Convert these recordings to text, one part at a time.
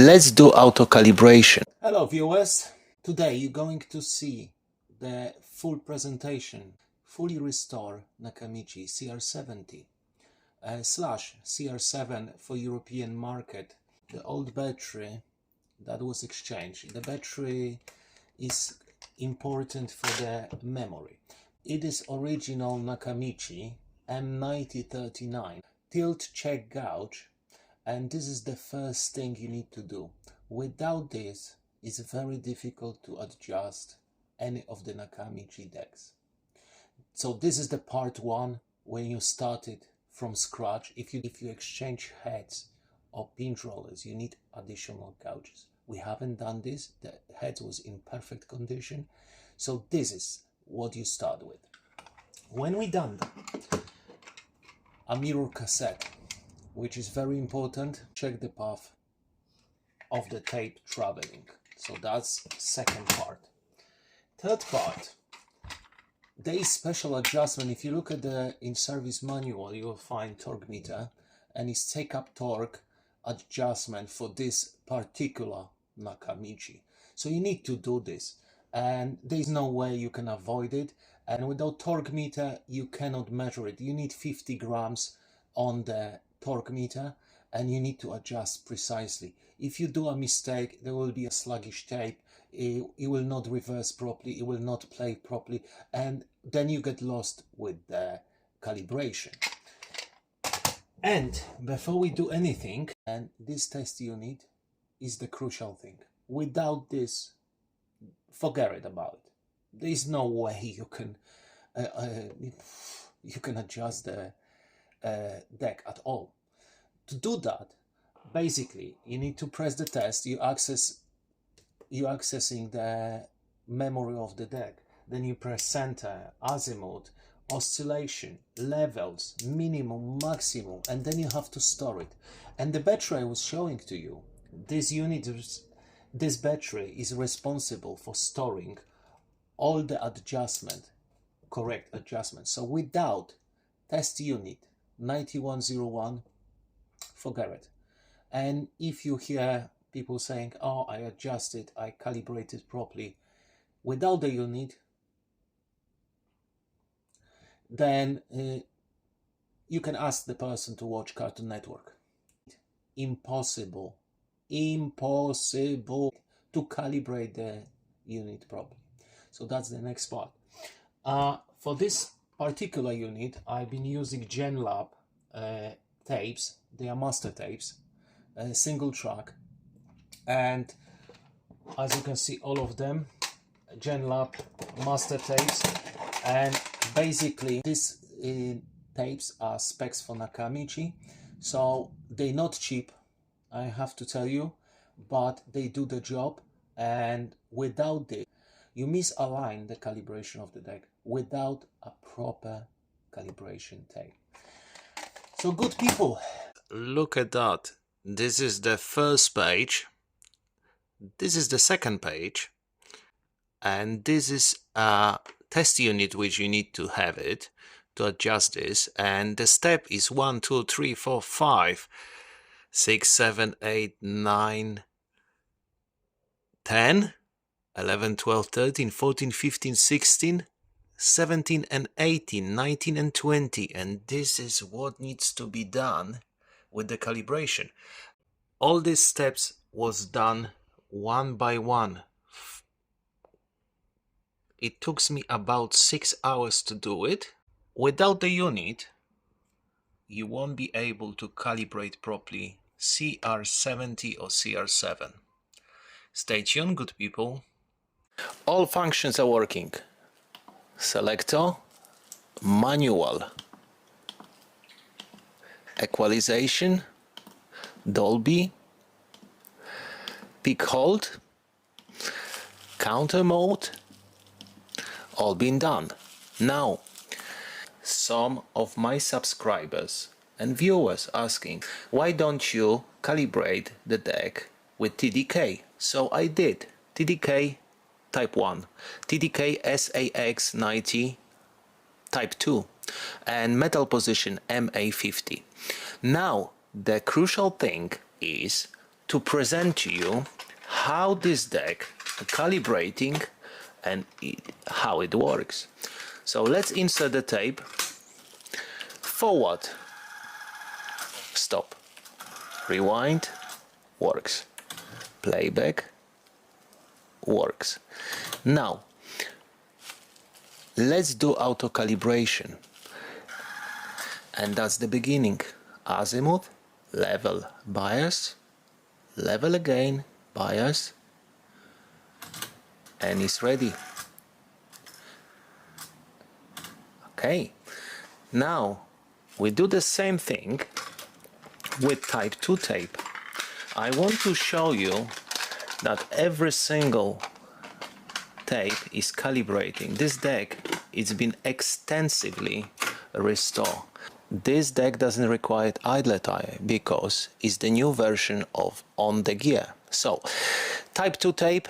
Let's do auto calibration. Hello viewers, today you're going to see the full presentation, fully restore Nakamichi CR-70 slash CR7 for European market. The old battery that was exchanged. The battery is important for the memory. It is original Nakamichi M9039 tilt check gauge, and this is the first thing you need to do. Without this, it's very difficult to adjust any of the Nakamichi decks. So this is the part one when you started from scratch. If you exchange heads or pinch rollers, you need additional gouges. We haven't done this. The head was in perfect condition. So this is what you start with. When we done that, a mirror cassette, which is very important, check the path of the tape traveling. So that's second part. Third part, there is special adjustment. If you look at the in-service manual, you will find torque meter, and it's take up torque adjustment for this particular Nakamichi. So you need to do this, and there is no way you can avoid it. And without torque meter, you cannot measure it. You need 50 grams on the torque meter, and you need to adjust precisely. If you do a mistake, there will be a sluggish tape. It will not reverse properly, it will not play properly, and then you get lost with the calibration. And before we do anything, and this test unit is the crucial thing. Without this, forget it about it. There is no way you can adjust the deck at all. To do that, basically, you need to press the test. You're accessing the memory of the deck. Then you press center, azimuth, oscillation, levels, minimum, maximum, and then you have to store it. And the battery I was showing to you, this battery is responsible for storing all the correct adjustment. So without test unit 9101, forget it. And if you hear people saying, oh, I adjusted, I calibrated properly, without the unit, then you can ask the person to watch Cartoon Network. Impossible to calibrate the unit properly. So that's the next part. For this particular unit, I've been using GenLab tapes. They are master tapes, single track, and as you can see, all of them GenLab master tapes. And basically these tapes are specs for Nakamichi, so they're not cheap, I have to tell you, but they do the job. And without this, you misalign the calibration of the deck without a proper calibration tape. So good people, Look at that. This is the first page. This is the second page. And this is a test unit which you need to have it to adjust this. And the step is 1, 2, 3, 4, 5, 6, 7, 8, 9, 10, 11, 12, 13, 14, 15, 16, 17 and 18, 19 and 20. And this is what needs to be done with the calibration. All these steps was done one by one. It took me about 6 hours to do it. Without the unit, you won't be able to calibrate properly CR-70 or CR7. Stay tuned, good people. All functions are working. Selector, manual, equalization, Dolby, peak hold, counter mode, all been done. Now, some of my subscribers and viewers asking, why don't you calibrate the deck with TDK? So I did. TDK Type 1, TDK SAX90 Type 2, and metal position MA50. Now, the crucial thing is to present to you how this deck calibrating and how it works. So let's insert the tape. Forward, stop, rewind, works, playback, works. Now let's do auto calibration, and that's the beginning. Azimuth, level, bias, level again, bias, and it's ready. Okay, now we do the same thing with type 2 tape. I want to show you that every single tape is calibrating. This deck, it's been extensively restored. This deck doesn't require idler tire because it's the new version of on the gear. So type 2 tape,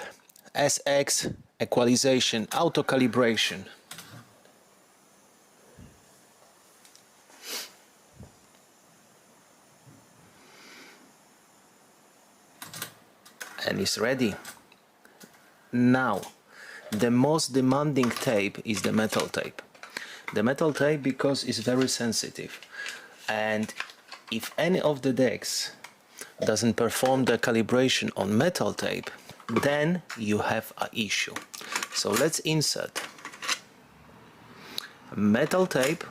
SX, equalization, auto calibration. And it's ready. Now the most demanding tape is the metal tape. The metal tape because it's very sensitive, and if any of the decks doesn't perform the calibration on metal tape, then you have an issue. So let's insert metal tape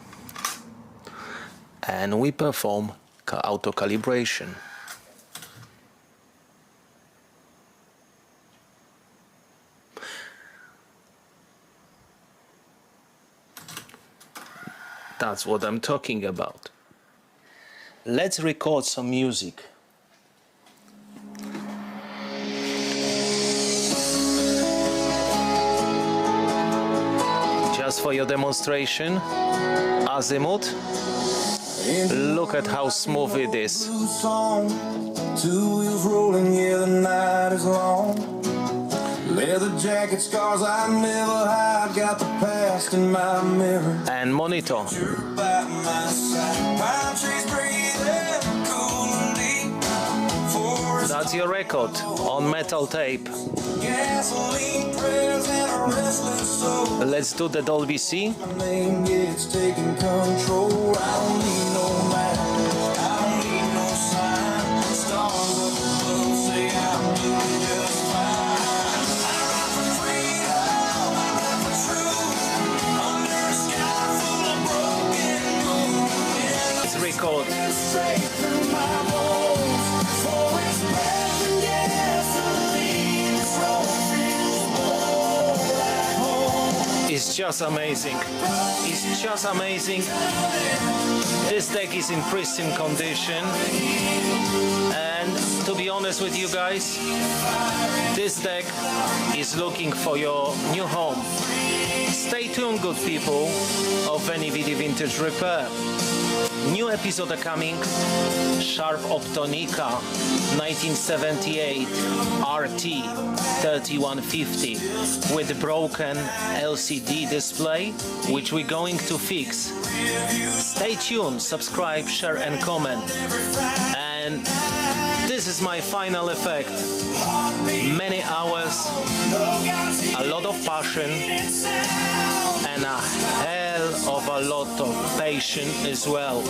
and we perform auto calibration. That's what I'm talking about. Let's record some music. Just for your demonstration, Azimuth. Look at how smooth it is. 2 wheels rolling, yeah, the night is long. Leather jacket, scars I never hide, got the past in my mirror. And monitor. You're by my side. Pine trees breathing coolly. Forest That's your record on metal tape. gasoline prayers and a restless soul. Let's do the Dolby C. My name gets taking control. I don't need no map, I don't need no sign. Stars up above say I'm doing just fine. Record. It's just amazing. It's just amazing. This deck is in pristine condition, and to be honest with you guys, this deck is looking for your new home. Stay tuned, good people of Veni Vidi Vintage Repair. New episode are coming. Sharp Optonica 1978 RT 3150 with broken LCD display, which we're going to fix. Stay tuned, subscribe, share and comment. And this is my final effect. Many hours, a lot of passion, and a hell of a lot of patience as well.